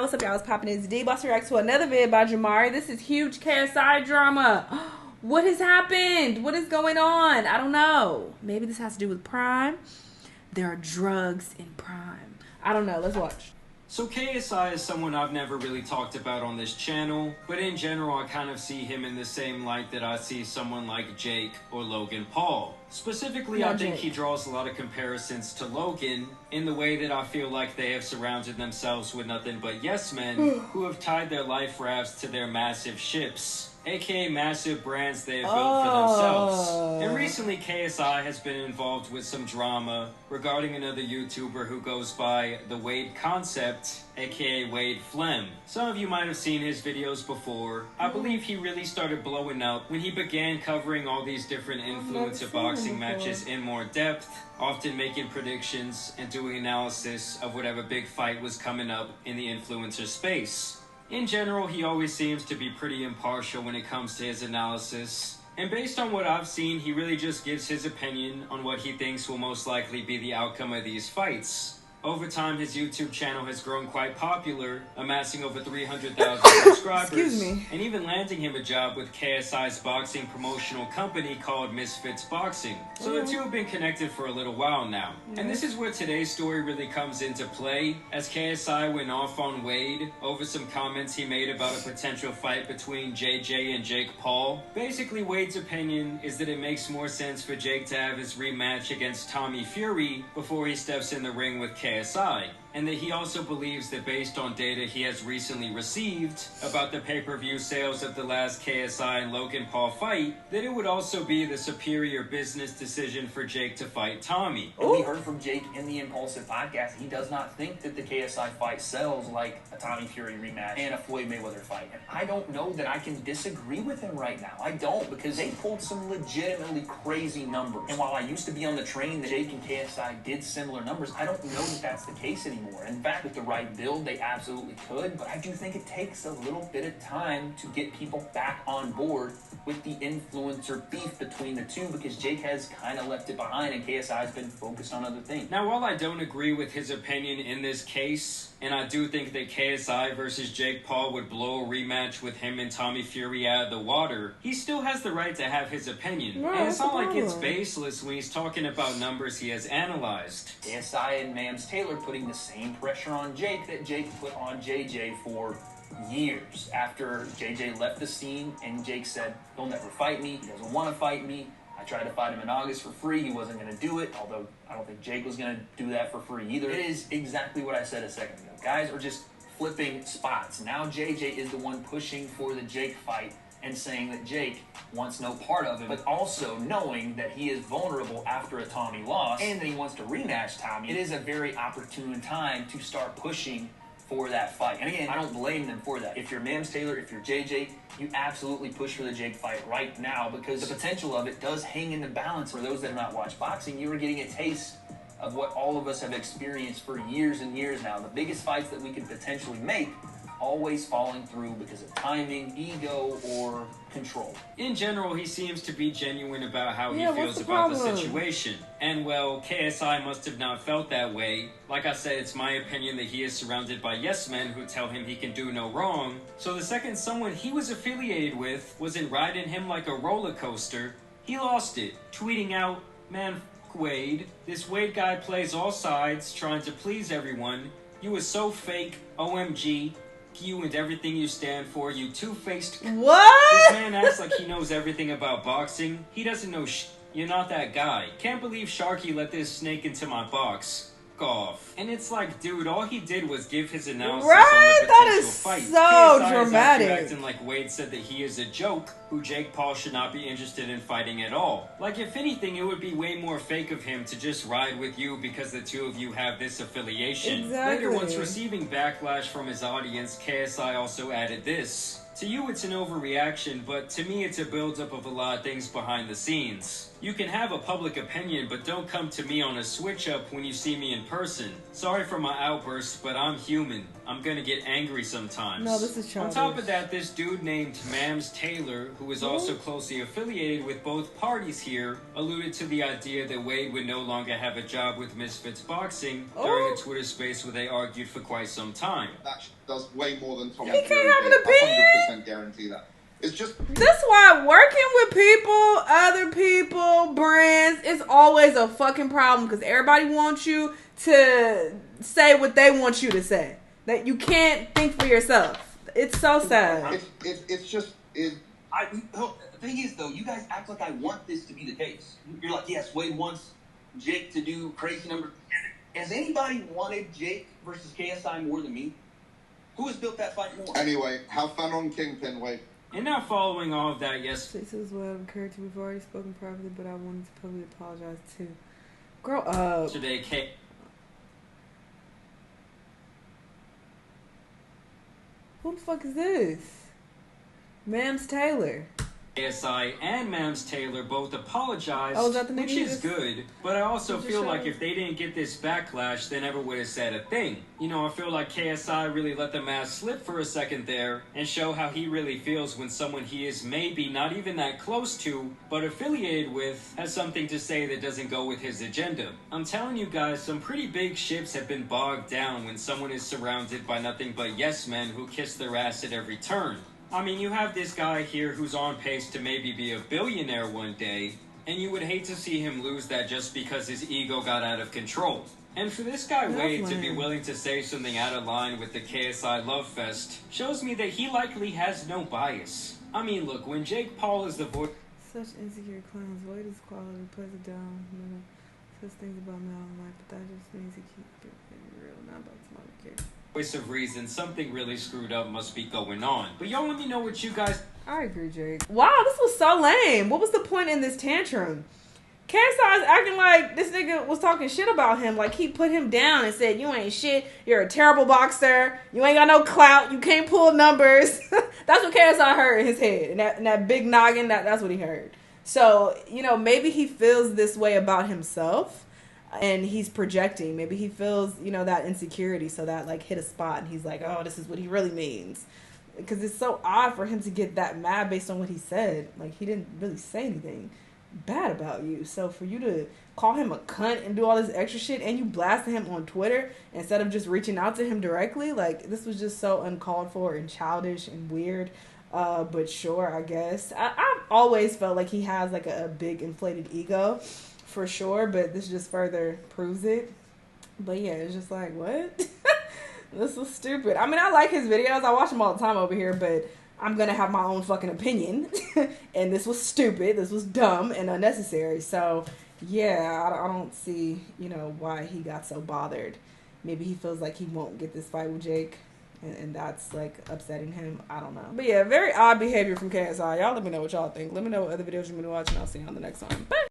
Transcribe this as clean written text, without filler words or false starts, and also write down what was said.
What's up, y'all? What's poppin'? It's D-Boss reacts to another vid by Jamari. This is huge KSI drama. What has happened? What is going on? I don't know. Maybe this has to do with Prime. There are drugs in Prime. I don't know. Let's watch. So KSI is someone I've never really talked about on this channel, but in general I kind of see him in the same light that I see someone like Jake or Logan Paul. Specifically, I think he draws a lot of comparisons to Logan in the way that I feel like they have surrounded themselves with nothing but yes men who have tied their life rafts to their massive ships, aka massive brands they have built for themselves. And recently KSI has been involved with some drama regarding another YouTuber who goes by the Wade Concept, aka Wade Flem. Some of you might have seen his videos before. I believe he really started blowing up when he began covering all these different influencer boxing matches in more depth, often making predictions and doing analysis of whatever big fight was coming up in the influencer space. In general, he always seems to be pretty impartial when it comes to his analysis. And based on what I've seen, he really just gives his opinion on what he thinks will most likely be the outcome of these fights. Over time, his YouTube channel has grown quite popular, amassing over 300,000 subscribers, and even landing him a job with KSI's boxing promotional company called Misfits Boxing. So the two have been connected for a little while now. And this is where today's story really comes into play, as KSI went off on Wade over some comments he made about a potential fight between JJ and Jake Paul. Basically, Wade's opinion is that it makes more sense for Jake to have his rematch against Tommy Fury before he steps in the ring with KSI. And that he also believes that based on data he has recently received about the pay-per-view sales of the last KSI and Logan Paul fight, that it would also be the superior business decision for Jake to fight Tommy. And we heard from Jake in the Impulsive podcast, he does not think that the KSI fight sells like a Tommy Fury rematch and a Floyd Mayweather fight. And I don't know that I can disagree with him right now. I don't, because they pulled some legitimately crazy numbers. And while I used to be on the train that Jake and KSI did similar numbers, I don't know that that's the case anymore. In fact, with the right build, they absolutely could, but I do think it takes a little bit of time to get people back on board with the influencer beef between the two, because Jake has kind of left it behind and KSI has been focused on other things. Now, while I don't agree with his opinion in this case, and I do think that KSI versus Jake Paul would blow a rematch with him and Tommy Fury out of the water, he still has the right to have his opinion. And it's not like it's baseless when he's talking about numbers he has analyzed. KSI and Mams Taylor putting the same pressure on Jake that Jake put on JJ for years. After JJ left the scene and Jake said, "He'll never fight me, he doesn't want to fight me. I tried to fight him in August for free, he wasn't going to do it," although I don't think Jake was going to do that for free either. It is exactly what I said a second ago. Guys are just flipping spots. Now JJ is the one pushing for the Jake fight and saying that Jake wants no part of it, but also knowing that he is vulnerable after a Tommy loss and that he wants to rematch Tommy. It is a very opportune time to start pushing for that fight. And again, I don't blame them for that. If you're Mams Taylor, if you're JJ, you absolutely push for the Jake fight right now, because the potential of it does hang in the balance. For those that have not watched boxing, you are getting a taste of what all of us have experienced for years and years now. The biggest fights that we could potentially make always falling through because of timing, ego, or control. In general, he seems to be genuine about how he feels about the situation. And well, KSI must have not felt that way. Like I said, it's my opinion that he is surrounded by yes men who tell him he can do no wrong. So the second someone he was affiliated with wasn't riding him like a roller coaster, he lost it, tweeting out, "Man, Wade, this Wade guy plays all sides, trying to please everyone. You are so fake, OMG. You and everything you stand for, you two-faced..." What? This man acts like he knows everything about boxing. He doesn't know You're not that guy. Can't believe Sharky let this snake into my box. Off. And it's like, dude, all he did was give his analysis on the potential fight. So KSI dramatic. Is acting like Wade said that he is a joke, who Jake Paul should not be interested in fighting at all. Like, if anything, it would be way more fake of him to just ride with you because the two of you have this affiliation. Later, once receiving backlash from his audience, KSI also added this: "To you, it's an overreaction, but to me, it's a buildup of a lot of things behind the scenes. You can have a public opinion, but don't come to me on a switch-up when you see me in person. Sorry for my outburst, but I'm human. I'm gonna get angry sometimes." No, this is childish. On top of that, this dude named Mams Taylor, who is also closely affiliated with both parties here, alluded to the idea that Wade would no longer have a job with Misfits Boxing during a Twitter space where they argued for quite some time. does way more than Tommy He Fury can't have did. an opinion. 100% guarantee that. It's just... That's why working with people, other people, brands, it's always a fucking problem because everybody wants you to say what they want you to say. That you can't think for yourself. It's so sad. It's just... The thing is, though, you guys act like I want this to be the case. You're like, yes, Wade wants Jake to do crazy numbers. Has anybody wanted Jake versus KSI more than me? Who has built that fight more? Anyway, have fun on Kingpin, Wade. And now following all of that, yes. This is what I've occurred to. We've already spoken privately, but I wanted to publicly apologize too. Grow up. Today, Who the fuck is this? Mams Taylor. KSI and Mams Taylor both apologized, Oh, is that the which nigga is good. But I also Just feel showed? like if they didn't get this backlash, they never would have said a thing. You know, I feel like KSI really let the mask slip for a second there and show how he really feels when someone he is maybe not even that close to, but affiliated with, has something to say that doesn't go with his agenda. I'm telling you guys, some pretty big ships have been bogged down when someone is surrounded by nothing but yes men who kiss their ass at every turn. I mean, you have this guy here who's on pace to maybe be a billionaire one day, and you would hate to see him lose that just because his ego got out of control. And for this guy Wade to be willing to say something out of line with the KSI love fest shows me that he likely has no bias. I mean, look, when Jake Paul is the voice... Such insecure clowns. Wade is quality, puts it down. You know, says things about me all life, but that just means he keeps it real, not about some other kid. Voice of reason, something really screwed up must be going on. But y'all let me know what you guys... I agree, Jake. Wow, this was so lame. What was the point in this tantrum? KSI is acting like this nigga was talking shit about him. Like he put him down and said, you ain't shit. You're a terrible boxer. You ain't got no clout. You can't pull numbers. That's what KSI heard in his head. And that big noggin, that's what he heard. So, you know, maybe he feels this way about himself. And he's projecting. Maybe he feels, you know, that insecurity. So that like hit a spot. And he's like, oh, this is what he really means. Because it's so odd for him to get that mad based on what he said. Like he didn't really say anything bad about you. So for you to call him a cunt and do all this extra shit and you blasted him on Twitter instead of just reaching out to him directly, like this was just so uncalled for and childish and weird. But sure, I guess. I've always felt like he has like a big inflated ego for sure, but this just further proves it. But yeah, it's just like, what? This was stupid. I mean, I like his videos. I watch them all the time over here, but I'm going to have my own fucking opinion. And this was stupid. This was dumb and unnecessary. So, yeah, I don't see, you know, why he got so bothered. Maybe he feels like he won't get this fight with Jake. And that's, like, upsetting him. I don't know. But, yeah, very odd behavior from KSI. Y'all let me know what y'all think. Let me know what other videos you want me to watch, and I'll see you on the next one. Bye.